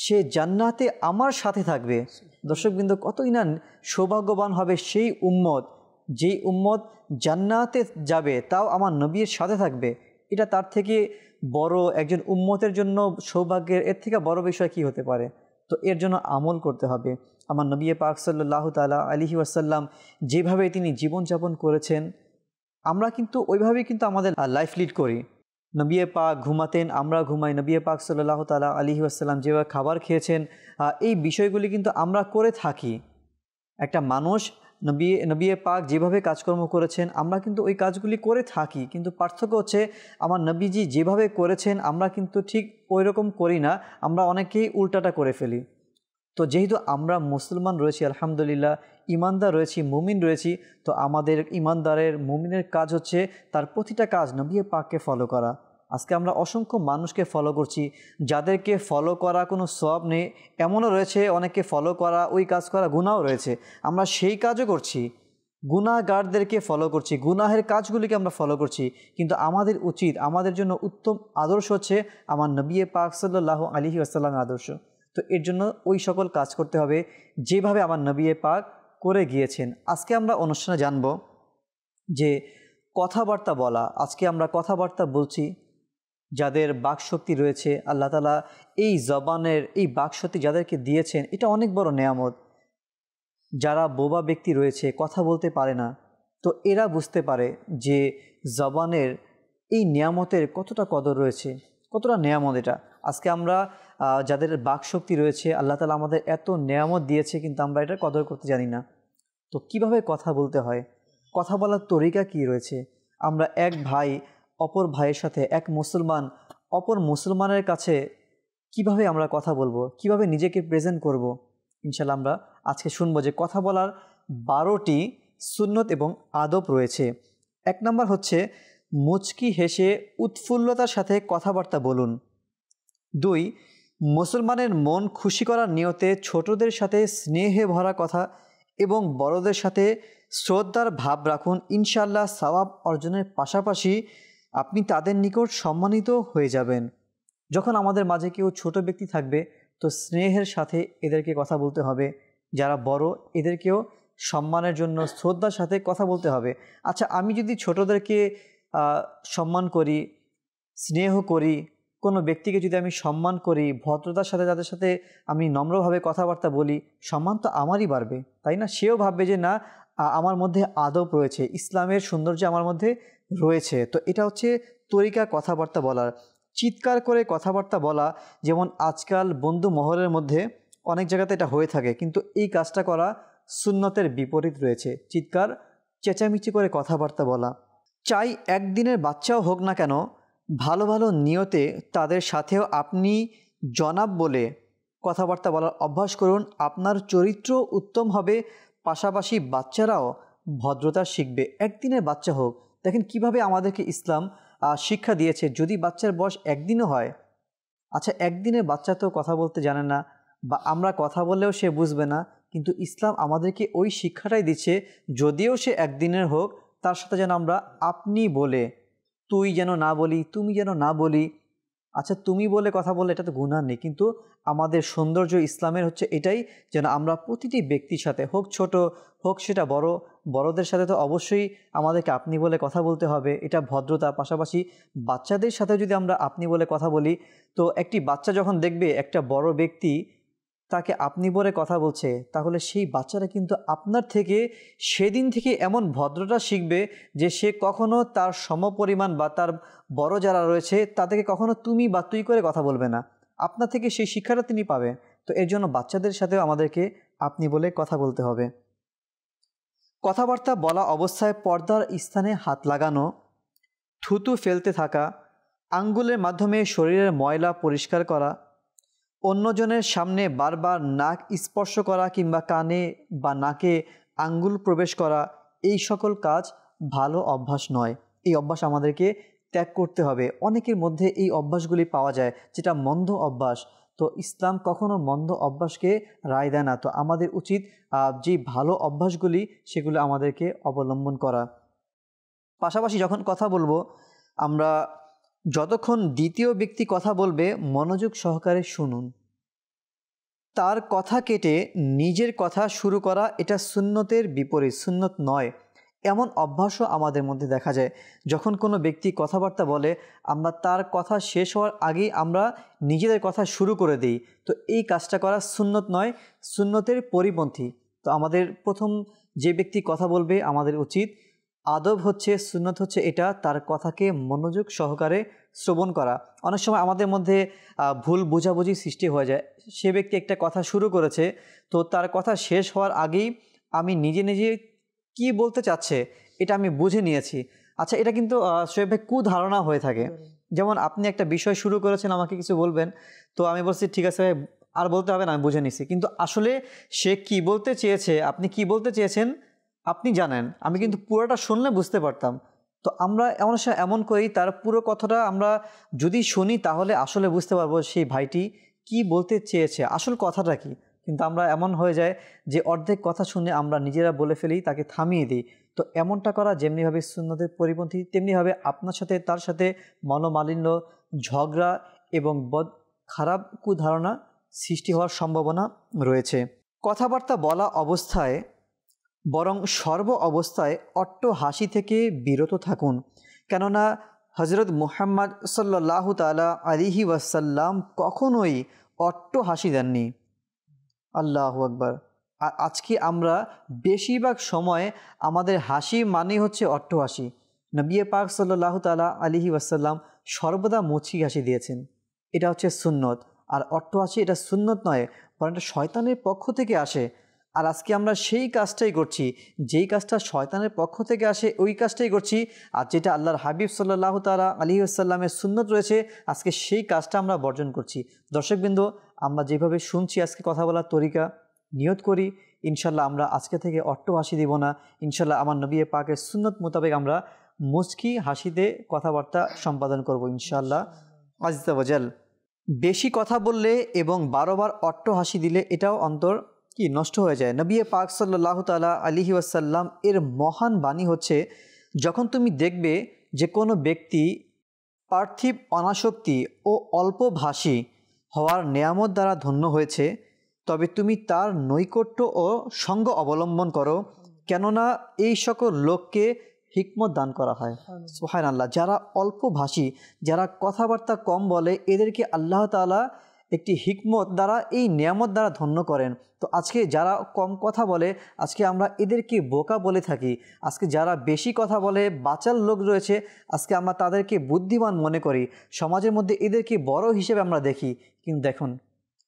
Speaker 2: সে জান্নাতে আমার সাথে থাকবে। দর্শকবৃন্দ, কতই না সৌভাগ্যবান হবে সেই উম্মত, যেই উম্মত জান্নাতে যাবে তাও আমার নবীর সাথে থাকবে। এটা তার থেকে বড়, একজন উম্মতের জন্য সৌভাগ্যের এর থেকে বড় বিষয় কি হতে পারে। তো এর জন্য আমল করতে হবে। আমার নবী পাক সাল্লাল্লাহু তাআলা আলাইহি ওয়াসাল্লাম যেভাবে তিনি জীবনযাপন করেছেন, আমরা কিন্তু ওইভাবেই কিন্তু আমাদের লাইফ লিড করি। নবী পাক ঘুমাতেন, আমরা ঘুমাই। নবী পাক সাল্লাল্লাহু তাআলা আলাইহি ওয়াসাল্লাম যেভাবে খাবার খেয়েছেন, এই বিষয়গুলি কিন্তু আমরা করে থাকি। একটা মানুষ নবী পাক যেভাবে কাজকর্ম করেছেন আমরা কিন্তু ওই কাজগুলি করে থাকি, কিন্তু পার্থক্য হচ্ছে আমার নবীজি যেভাবে করেছেন আমরা কিন্তু ঠিক ওই রকম করি না, আমরা অনেকেই উল্টাটা করে ফেলি। তো যেহেতু আমরা মুসলমান রয়েছি আলহামদুলিল্লাহ, ইমানদার রয়েছি, মুমিন রয়েছি, তো আমাদের ইমানদারের মুমিনের কাজ হচ্ছে তার প্রতিটা কাজ নবী পাককে ফলো করা। আজকে আমরা অসংখ্য মানুষকে ফলো করছি, যাদেরকে ফলো করা কোনো সওয়াব নেই, এমনও রয়েছে অনেককে ফলো করা, ওই কাজ করা গুনাহও রয়েছে। আমরা সেই কাজও করছি, গুনাহগারদেরকে ফলো করছি, গুনাহের কাজগুলিকে আমরা ফলো করছি। কিন্তু আমাদের উচিত, আমাদের জন্য উত্তম আদর্শ হচ্ছে আমার নবী পাক সাল্লাল্লাহু আলাইহি ওয়াসাল্লামের আদর্শ। তো এর জন্য ওই সকল কাজ করতে হবে যেভাবে আমার নবী পাক করে গিয়েছেন। আজকে আমরা অনুষ্ঠানে জানব যে কথাবার্তা বলা। আজকে আমরা কথাবার্তা বলছি, যাদের বাকশক্তি রয়েছে, আল্লাহ তাআলা এই জবানের এই বাকশক্তি যাদেরকে দিয়েছেন, এটা অনেক বড় নেয়ামত। যারা বোবা ব্যক্তি রয়েছে, কথা বলতে পারে না, তো এরা বুঝতে পারে যে জবানের এই নেয়ামতের কতটা কদর রয়েছে, কতটা নেয়ামত এটা। আজকে আমরা যাদের বাকশক্তি রয়েছে, আল্লাহ তাআলা আমাদের এত নেয়ামত দিয়েছে, কিন্তু আমরা এটা কদর করতে জানি না। তো কিভাবে কথা বলতে হয়, কথা বলার তরিকা কি রয়েছে। আমরা এক ভাই অপর ভাইয়ের সাথে, এক মুসলমান অপর মুসলমানের কাছে কিভাবে আমরা কথা বলবো, কিভাবে নিজেকে প্রেজেন্ট করব, ইনশাল্লাহ আমরা আজকে শুনবো যে কথা বলার 12টি সুন্নত এবং আদব রয়েছে। 1 নম্বর হচ্ছে মুচকি হেসে উৎফুল্লতার সাথে কথাবার্তা বলুন। 2, মুসলমানের মন খুশি করার নিয়তে ছোটদের সাথে স্নেহে ভরা কথা এবং বড়দের সাথে শ্রদ্ধার ভাব রাখুন। ইনশাআল্লাহ সওয়াব অর্জনের পাশাপাশি আপনি তাদের নিকট সম্মানিত হয়ে যাবেন। যখন আমাদের মাঝে কেউ ছোট ব্যক্তি থাকবে তো স্নেহের সাথে এদেরকে কথা বলতে হবে, যারা বড় এদেরকেও সম্মানের জন্য শ্রদ্ধার সাথে কথা বলতে হবে। আচ্ছা, আমি যদি ছোটদেরকে সম্মান করি, স্নেহ করি, কোনো ব্যক্তিকে যদি আমি সম্মান করি, ভদ্রতার সাথে তাদের সাথে আমি নম্রভাবে কথাবার্তা বলি, সম্মান তো আমারই বাড়বে, তাই না? সেও ভাববে যে না, আমার মধ্যে আদব রয়েছে, ইসলামের সৌন্দর্য আমার মধ্যে রয়েছে। তো এটা হচ্ছে তরিকা কথাবার্তা বলার। চিৎকার করে কথাবার্তা বলা, যেমন আজকাল বন্ধু মহলের মধ্যে অনেক জায়গাতে এটা হয়ে থাকে, কিন্তু এই কাজটা করা সুন্নতের বিপরীত রয়েছে। চিৎকার চেঁচামেচি করে কথাবার্তা বলা। চাই একদিনের বাচ্চাও হোক না কেন, ভালো ভালো নিয়তে তাদের সাথেও আপনি জনাব বলে কথাবার্তা বলার অভ্যাস করুন। আপনার চরিত্র উত্তম হবে, পাশাপাশি বাচ্চারাও ভদ্রতা শিখবে। একদিনের বাচ্চা হোক, দেখেন কিভাবে আমাদেরকে ইসলাম শিক্ষা দিয়েছে। যদি বাচ্চার বয়স একদিনও হয়, আচ্ছা একদিনের বাচ্চা তো কথা বলতে জানে না, বা আমরা কথা বললেও সে বুঝবে না, কিন্তু ইসলাম আমাদেরকে ওই শিক্ষাটাই দিচ্ছে, যদিও সে একদিনের হোক তার সাথে যেন আমরা আপনি বলে, তুই যেন না বলি, তুমি যেন না বলি। আচ্ছা তুমি বলে কথা বললে এটা তো গুনাহ নেই, কিন্তু আমাদের সৌন্দর্য ইসলামের হচ্ছে এটাই, যেন আমরা প্রতিটি ব্যক্তির সাথে, হোক ছোট হোক সেটা বড়, বড়দের সাথে তো অবশ্যই আমাদেরকে আপনি বলে কথা বলতে হবে, এটা ভদ্রতা। পাশাপাশি বাচ্চাদের সাথে যদি আমরা আপনি বলে কথা বলি, তো একটি বাচ্চা যখন দেখবে একটা বড় ব্যক্তি তাকে আপনি বলে কথা বলছে, তাহলে সেই বাচ্চারা কিন্তু আপনার থেকে সেদিন থেকে এমন ভদ্রতা শিখবে যে সে কখনো তার সমপরিমাণ বা তার বড় যারা রয়েছে তাদেরকে কখনো তুমি বা তুই করে কথা বলবে না, আপনার থেকে সেই শিক্ষাটা তিনি পাবে। তো এর জন্য বাচ্চাদের সাথেও আমাদেরকে আপনি বলে কথা বলতে হবে। কথাবার্তা বলা অবস্থায় পর্দার স্থানে হাত লাগানো, থুতু ফেলতে থাকা, আঙ্গুলের মাধ্যমে শরীরের ময়লা পরিষ্কার করা, অন্যজনের সামনে বারবার নাক স্পর্শ করা কিংবা কানে বা নাকে আঙ্গুল প্রবেশ করা, এই সকল কাজ ভালো অভ্যাস নয়। এই অভ্যাস আমাদেরকে ত্যাগ করতে হবে। অনেকের মধ্যে এই অভ্যাসগুলি পাওয়া যায় যেটা মন্দ অভ্যাস, তো ইসলাম কখনো মন্দ অভ্যাসকে রায় দেয় না। তো আমাদের উচিত যে ভালো অভ্যাসগুলি সেগুলো আমাদেরকে অবলম্বন করা। পাশাপাশি যখন কথা বলবো আমরা, যতক্ষণ দ্বিতীয় ব্যক্তি কথা বলবে মনোযোগ সহকারে শুনুন। তার কথা কেটে নিজের কথা শুরু করা এটা সুন্নতের বিপরীত, সুন্নত নয়। এমন অভ্যাসও আমাদের মধ্যে দেখা যায়, যখন কোনো ব্যক্তি কথাবার্তা বলে আমরা তার কথা শেষ হওয়ার আগেই আমরা নিজেদের কথা শুরু করে দিই। তো এই কাজটা করা সুন্নত নয়, সুন্নতের পরিপন্থী। তো আমাদের প্রথম যে ব্যক্তি কথা বলবে আমাদের উচিত, আদব হচ্ছে, সুন্নত হচ্ছে এটা, তার কথাকে মনোযোগ সহকারে শ্রবণ করা। অনেক সময় আমাদের মধ্যে ভুল বোঝাবুঝি সৃষ্টি হয়ে যায়। সে ব্যক্তি একটা কথা শুরু করেছে, তো তার কথা শেষ হওয়ার আগেই আমি নিজে নিজে কি বলতে চাচ্ছে এটা আমি বুঝে নিয়েছি। আচ্ছা এটা কিন্তু শোয়েব ভাই কুধারণা হয়ে থাকে। যেমন আপনি একটা বিষয় শুরু করেছেন, আমাকে কিছু বলবেন, তো আমি বলছি ঠিক আছে ভাই আর বলতে হবে না, আমি বুঝে নিছি, কিন্তু আসলে সে কি বলতে চেয়েছে, আপনি কি বলতে চেয়েছেন আপনি জানেন, আমি কিন্তু পুরোটা শুনলে বুঝতে পারতাম। তো আমরা এমন করি, তার পুরো কথাটা আমরা যদি শুনি তাহলে আসলে বুঝতে পারবো সেই ভাইটি কি বলতে চেয়েছে, আসল কথাটা কি। কিন্তু আমরা এমন হয়ে যায় যে অর্ধেক কথা শুনে আমরা নিজেরা বলে ফেলি, তাকে থামিয়ে দিই। তো এমনটা করা যেমনিভাবে সুন্নতের পরিপন্থী, তেমনিভাবে আপনার সাথে তার সাথে মনোমালিন্য, ঝগড়া এবং খারাপ কুধারণা সৃষ্টি হওয়ার সম্ভাবনা রয়েছে। কথাবার্তা বলা অবস্থায় বরং সর্ব অবস্থায় অট্ট হাসি থেকে বিরত থাকুন, কেননা হজরত মুহাম্মদ সাল্লাল্লাহু তাআলা আলাইহি ওয়াসাল্লাম কখনোই অট্ট হাসি দেননি। আল্লাহু আকবার। আর আজকে আমরা বেশিরভাগ সময় আমাদের হাসি মানে হচ্ছে অট্ট হাসি। নবী পাক সাল্লাল্লাহু তাআলা আলাইহি ওয়াসাল্লাম সর্বদা মুচকি হাসি দিয়েছেন, এটা হচ্ছে সুন্নত। আর অট্ট হাসি এটা সুন্নত নয়, বরং এটা শয়তানের পক্ষ থেকে আসে। আর আজকে আমরা সেই কাজটাই করছি, যেই কাজটা শয়তানের পক্ষ থেকে আসে ওই কাজটাই করছি, আর যেটা আল্লাহর হাবিব সাল্লাল্লাহু তাআলা আলাইহি ওয়াসাল্লামের সুন্নত রয়েছে আজকে সেই কাজটা আমরা বর্জন করছি। দর্শকবৃন্দ, আমরা যেভাবে শুনছি আজকে কথা বলার তরিকা, নিয়ত করি ইনশাল্লাহ আমরা আজকে থেকে অট্ট হাসি দিব না। ইনশাল্লাহ আমার নবী পাকের সুন্নত মোতাবেক আমরা মুচকি হাসিতে কথাবার্তা সম্পাদন করব ইনশাআল্লাহ আজিজা ওয়াজাল। বেশি কথা বললে এবং বারবার অট্ট হাসি দিলে এটাও অন্তর কি নষ্ট হয়ে যায়। নবী পাক সাল্লাল্লাহু তাআলা আলাইহি ওয়াসাল্লাম এর মহান বাণী হচ্ছে, যখন তুমি দেখবে যে কোনো ব্যক্তি পার্থিব অনাসক্তি ও অল্পভাষী হওয়ার নেয়ামত দ্বারা ধন্য হয়েছে, তবে তুমি তার নৈকট্য ও সঙ্গ অবলম্বন করো, কেননা এই সকল লোককে হিকমত দান করা হয়। সুবহানাল্লাহ। যারা অল্পভাষী, যারা কথাবার্তা কম বলে, এদেরকে আল্লাহ তাআলা একটি হিকমত দ্বারা, এই নিয়ামত দ্বারা ধন্য করেন। তো আজকে যারা কম কথা বলে, আজকে আমরা এদেরকে বোকা বলে থাকি। আজকে যারা বেশি কথা বলে, বাচাল লোক রয়েছে, আজকে আমরা তাদেরকে বুদ্ধিমান মনে করি। সমাজের মধ্যে এদেরকে বড় হিসেবে আমরা দেখি। কিন্তু দেখুন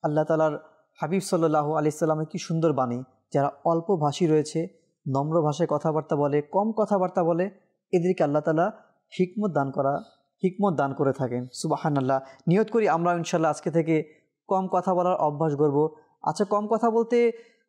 Speaker 2: আল্লাহ তাআলার হাবিব সাল্লাল্লাহু আলাইহি সাল্লামের কি সুন্দর বাণী। যারা অল্পভাষী রয়েছে, নম্র ভাষায় কথাবার্তা বলে, কম কথাবার্তা বলে, এদেরকে আল্লাহ তাআলা হিকমত দান করে থাকেন। সুবহানাল্লাহ। নিয়ত করি আমরা ইনশাআল্লাহ আজকে থেকে কম কথা বলার অভ্যাস করব। আচ্ছা, কম কথা বলতে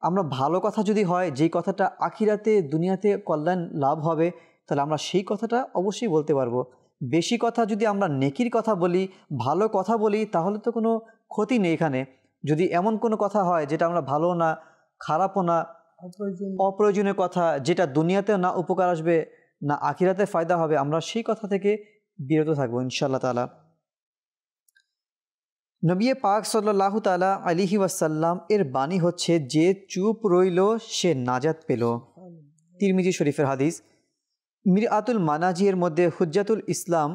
Speaker 2: আমরা ভালো কথা যদি হয়, যেই কথাটা আখিরাতে দুনিয়াতে কল্যাণ লাভ হবে, তাহলে আমরা সেই কথাটা অবশ্যই বলতে পারবো। বেশি কথা যদি আমরা নেকির কথা বলি, ভালো কথা বলি, তাহলে তো কোনো ক্ষতি নেই এখানে। যদি এমন কোনো কথা হয় যেটা আমরা ভালো না, খারাপও না, অপ্রয়োজনীয় কথা, যেটা দুনিয়াতেও না উপকার আসবে না আখিরাতে ফায়দা হবে, আমরা সেই কথা থেকে বিরত থাকবো ইনশাআল্লাহ তাআলা। নবী পাক সাল্লাল্লাহু তাআলা আলাইহি ওয়াসাল্লাম এর বাণী হচ্ছে, যে চুপ রইল সে নাজাত পেল। তিরমিজি শরীফের হাদিস। মিরআতুল মানাজির মধ্যে হুজ্জাতুল ইসলাম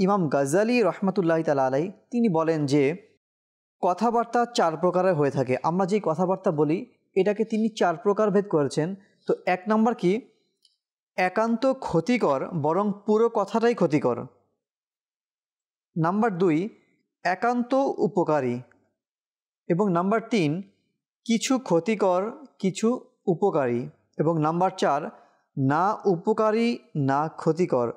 Speaker 2: ইমাম গাজ্জালি রহমাতুল্লাহি তাআলা আলাইহি তিনি বলেন যে কথাবার্তা 4 প্রকারের হয়ে থাকে। আমরা যেই কথাবার্তা বলি এটাকে তিনি 4 প্রকার ভেদ করেছেন। তো 1 নম্বর কি, একান্ত ক্ষতিকর, বরং পুরো কথাটাই ক্ষতিকর। নাম্বার 2, একান্ত উপকারী। এবং নাম্বার 3, কিছু ক্ষতিকর কিছু উপকারী। এবং নাম্বার 4, না উপকারী না ক্ষতিকর।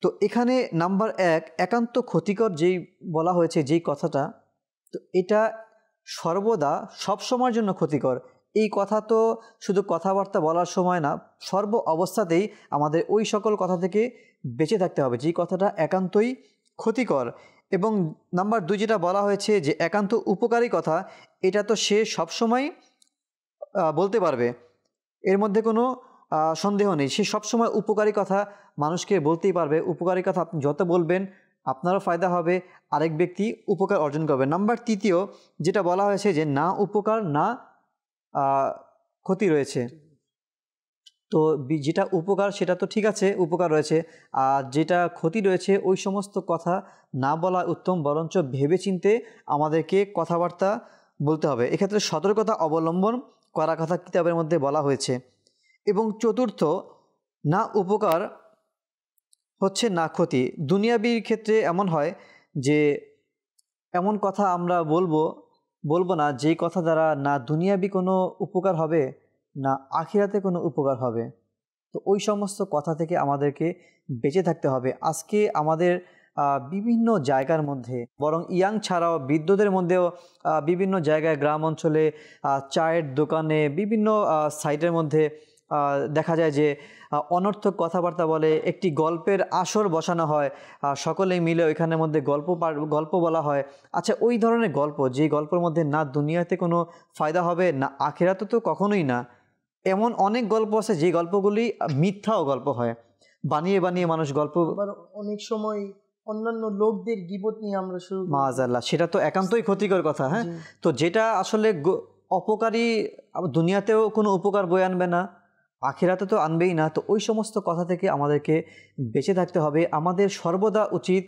Speaker 2: তো এখানে নাম্বার 1, একান্ত ক্ষতিকর যেই বলা হয়েছে, যেই কথাটা, তো এটা সর্বদা সব সময়ের জন্য ক্ষতিকর। এই কথা তো শুধু কথাবার্তা বলার সময় না, সর্ব অবস্থাতেই আমাদের ওই সকল কথা থেকে বেঁচে থাকতে হবে যেই কথাটা একান্তই ক্ষতিকর। এবং নাম্বার 2 যেটা বলা হয়েছে যে একান্ত উপকারী কথা, এটা তো সে সবসময় বলতে পারবে, এর মধ্যে কোনো সন্দেহ নেই। সে সবসময় উপকারী কথা মানুষকে বলতেই পারবে। উপকারী কথা আপনি যত বলবেন আপনারও ফায়দা হবে, আরেক ব্যক্তি উপকার অর্জন করবে। নাম্বার 3 যেটা বলা হয়েছে যে না উপকার না ক্ষতি রয়েছে। তো যেটা উপকার সেটা তো ঠিক আছে, উপকার রয়েছে, আর যেটা ক্ষতি রয়েছে ওই সমস্ত কথা না বলা উত্তম, বরঞ্চ ভেবেচিন্তে আমাদেরকে কথাবার্তা বলতে হবে। এক্ষেত্রে সতর্কতা অবলম্বন করার কথা কিতাবের মধ্যে বলা হয়েছে। এবং 4, না উপকার হচ্ছে না ক্ষতি। দুনিয়াবির ক্ষেত্রে এমন হয় যে এমন কথা আমরা বলবো না যেই কথা দ্বারা না দুনিয়াবি কোনো উপকার হবে না আখিরাতে কোনো উপকার হবে। তো ওই সমস্ত কথা থেকে আমাদেরকে বেঁচে থাকতে হবে। আজকে আমাদের বিভিন্ন জায়গার মধ্যে, বরং ইয়াং ছাড়াও বৃদ্ধদের মধ্যেও বিভিন্ন জায়গায়, গ্রাম অঞ্চলে, চায়ের দোকানে, বিভিন্ন সাইটের মধ্যে দেখা যায় যে অনর্থক কথাবার্তা বলে। একটি গল্পের আসর বসানো হয়, সকলেই মিলে ওইখানের মধ্যে গল্প বলা হয়। আচ্ছা, ওই ধরনের গল্প, যে গল্পের মধ্যে না দুনিয়াতে কোনো ফায়দা হবে না আখিরাতে তো কখনোই না, এমন অনেক গল্প আছে যে গল্পগুলি মিথ্যাও গল্প হয়, বানিয়ে বানিয়ে মানুষ গল্প।
Speaker 3: অনেক সময় অন্যান্য লোকদের গীবত নিয়ে আমরা শুরু
Speaker 2: মাআযাল্লাহ, সেটা তো একান্তই ক্ষতিকর কথা। হ্যাঁ, তো যেটা আসলে অপকারী, দুনিয়াতেও কোনো উপকার বয়ে আনবে না, আখিরাতে তো আনবেই না। তো ওই সমস্ত কথা থেকে আমাদেরকে বেঁচে থাকতে হবে। আমাদের সর্বদা উচিত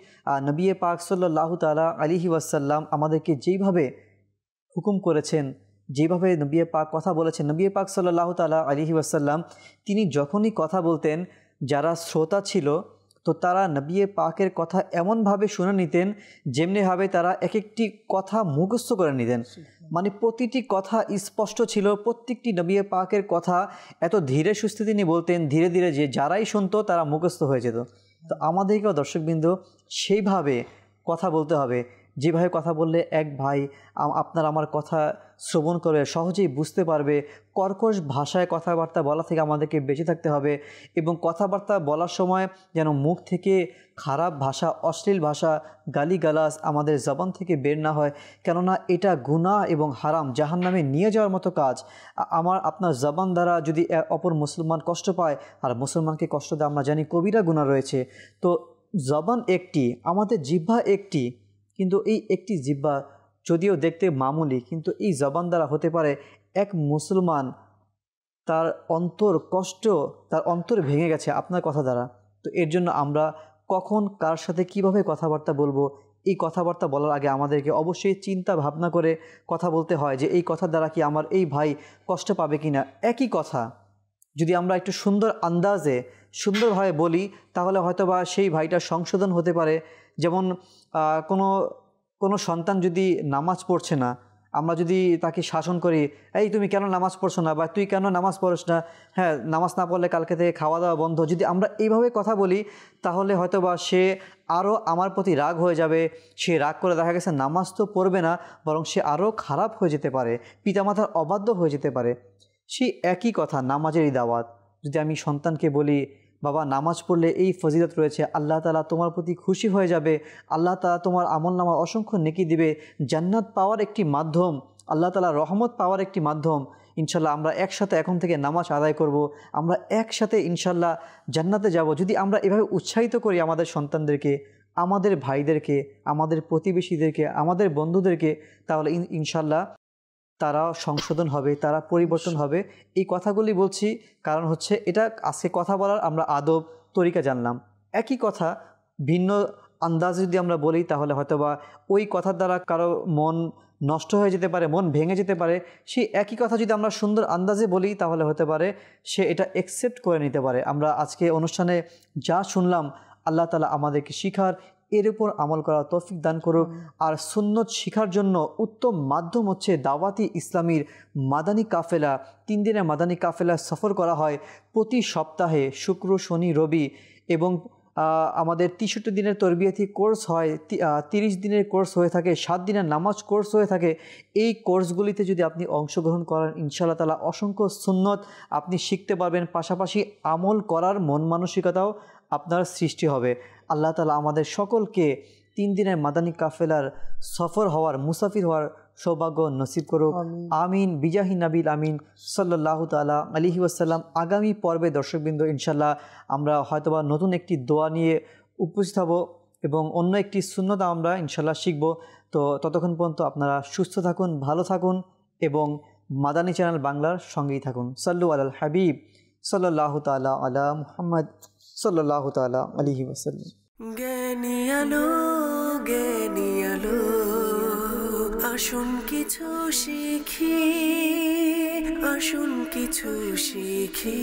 Speaker 2: নবী পাক সাল্লাল্লাহু তাআলা আলাইহি ওয়াসাল্লাম আমাদেরকে যেইভাবে হুকুম করেছেন, যেভাবে নবী পাক কথা বলেছেন, নবী পাক সাল্লাল্লাহু তাআলা আলাইহি ওয়াসাল্লাম তিনি যখনই কথা বলতেন, যারা শ্রোতা ছিল তো তারা নবী পাকের কথা এমনভাবে শুনে নিতেন যেমনিভাবে তারা এক একটি কথা মুখস্থ করে নিতেন। মানে প্রতিটি কথা স্পষ্ট ছিল, প্রত্যেকটি নবী পাকের কথা এত ধীরে সুস্থে তিনি বলতেন, ধীরে ধীরে যে যারাই শুনতো তারা মুখস্থ হয়ে যেত। তো আমাদেরকেও দর্শকবৃন্দ সেইভাবে কথা বলতে হবে, যেভাবে কথা বললে এক ভাই আপনার আমার কথা শ্রবণ করে সহজেই বুঝতে পারবে। কর্কশ ভাষায় কথাবার্তা বলা থেকে আমাদেরকে বেঁচে থাকতে হবে, এবং কথাবার্তা বলার সময় যেন মুখ থেকে খারাপ ভাষা, অশ্লীল ভাষা, গালিগালাজ আমাদের জবান থেকে বের না হয়, কেননা এটা গুনাহ এবং হারাম, জাহান্নামে নিয়ে যাওয়ার মতো কাজ। আপনার জবান দ্বারা যদি অপর মুসলমান কষ্ট পায়, আর মুসলমানকে কষ্ট দেয় আমরা জানি কবিরা গুনাহ রয়েছে। তো জবান একটি, আমাদের জিহ্বা একটি, কিন্তু এই একটি জিহ্বা যদিও দেখতে মামুলি, কিন্তু এই জবান দ্বারা হতে পারে এক মুসলমান তার অন্তর কষ্ট, তার অন্তর ভেঙে গেছে আপনার কথা দ্বারা। তো এর জন্য আমরা কখন কার সাথে কিভাবে কথাবার্তা বলবো, এই কথাবার্তা বলার আগে আমাদেরকে অবশ্যই চিন্তা ভাবনা করে কথা বলতে হয় যে এই কথার দ্বারা কি আমার এই ভাই কষ্ট পাবে কি না। একই কথা যদি আমরা একটু সুন্দর আন্দাজে সুন্দরভাবে বলি তাহলে হয়তোবা সেই ভাইটার সংশোধন হতে পারে। যেমন কোনো সন্তান যদি নামাজ পড়ছে না, আমরা যদি তাকে শাসন করি, এই তুমি কেন নামাজ পড়ছো না, বা তুই কেন নামাজ পড়ছ না, হ্যাঁ নামাজ না পড়লে কালকে থেকে খাওয়া দাওয়া বন্ধ, যদি আমরা এইভাবে কথা বলি তাহলে হয়তোবা সে আরও আমার প্রতি রাগ হয়ে যাবে। সে রাগ করে দেখা গেছে নামাজ তো পড়বে না, বরং সে আরও খারাপ হয়ে যেতে পারে, পিতামাতার অবাধ্য হয়ে যেতে পারে। সেই একই কথা নামাজেরই দাওয়াত। যদি আমি সন্তানকে বলি বাবা নামাজ পড়লে এই ফজিলত রয়েছে, আল্লাহ তাআলা তোমার প্রতি খুশি হয়ে যাবে, আল্লাহ তাআলা তোমার আমলনামা অসংখ্য নেকি দিবে, জান্নাত পাওয়ার একটি মাধ্যম, আল্লাহ তাআলা রহমত পাওয়ার একটি মাধ্যম, ইনশাল্লাহ আমরা একসাথে এখন থেকে নামাজ আদায় করব, আমরা একসাথে ইনশাল্লাহ জান্নাতে যাব। যদি আমরা এভাবে উৎসাহিত করি আমাদের সন্তানদেরকে, আমাদের ভাইদেরকে, আমাদের প্রতিবেশীদেরকে, আমাদের বন্ধুদেরকে, তাহলে ইনশাল্লাহ তারা সংশোধন হবে, তারা পরিবর্তন হবে। এই কথাগুলি বলছি কারণ হচ্ছে এটা আজকে কথা বলার আমরা আদব তরিকা জানলাম। একই কথা ভিন্ন আন্দাজে যদি আমরা বলি তাহলে হয়তোবা ওই কথার দ্বারা কারো মন নষ্ট হয়ে যেতে পারে, মন ভেঙে যেতে পারে। সেই একই কথা যদি আমরা সুন্দর আন্দাজে বলি তাহলে হতে পারে সে এটা অ্যাকসেপ্ট করে নিতে পারে। আমরা আজকে অনুষ্ঠানে যা শুনলাম আল্লাহ তাআলা আমাদেরকে শিখার, এর উপর আমল করার তৌফিক দান করুক। আর সুন্নত শিখার জন্য উত্তম মাধ্যম হচ্ছে দাওয়াতি ইসলামীর মাদানী কাফেলা। 3 দিনের মাদানী কাফেলা সফর করা হয় প্রতি সপ্তাহে শুক্র, শনি, রবি, এবং আমাদের 63 দিনের তরবিয়াতি কোর্স হয়, 30 দিনের কোর্স হয়ে থাকে, 7 দিনের নামাজ কোর্স হয়ে থাকে। এই কোর্সগুলিতে যদি আপনি অংশগ্রহণ করেন ইনশাআল্লাহ তাআলা অসংখ্য সুন্নত আপনি শিখতে পারবেন, পাশাপাশি আমল করার মন মানসিকতাও আপনার সৃষ্টি হবে। আল্লাহ তাআলা আমাদের সকলকে 3 দিনের মাদানী কাফেলার সফর হওয়ার, মুসাফির হওয়ার সৌভাগ্য নসিব করুক। আমিন বিজাহি নাবিল আমিন সাল্লাল্লাহু তাআলা আলাইহি ওয়াসাল্লাম। আগামী পর্বে দর্শকবৃন্দ ইনশাল্লাহ আমরা হয়তোবা নতুন একটি দোয়া নিয়ে উপস্থিত হব এবং অন্য একটি সুন্নত আমরা ইনশাল্লাহ শিখব। তো ততক্ষণ পর্যন্ত আপনারা সুস্থ থাকুন, ভালো থাকুন এবং মাদানী চ্যানেল বাংলার সঙ্গেই থাকুন। সাল্লু আলাল হাবিব সাল্লাল্লাহু তাআলা আলা মুহাম্মদ সাল্লাল্লাহু তাআলা আলাইহি ওয়াসাল্লাম।
Speaker 1: জ্ঞানী আলো, জ্ঞানী আলো, আসুন কিছু শিখি, আসুন কিছু শিখি।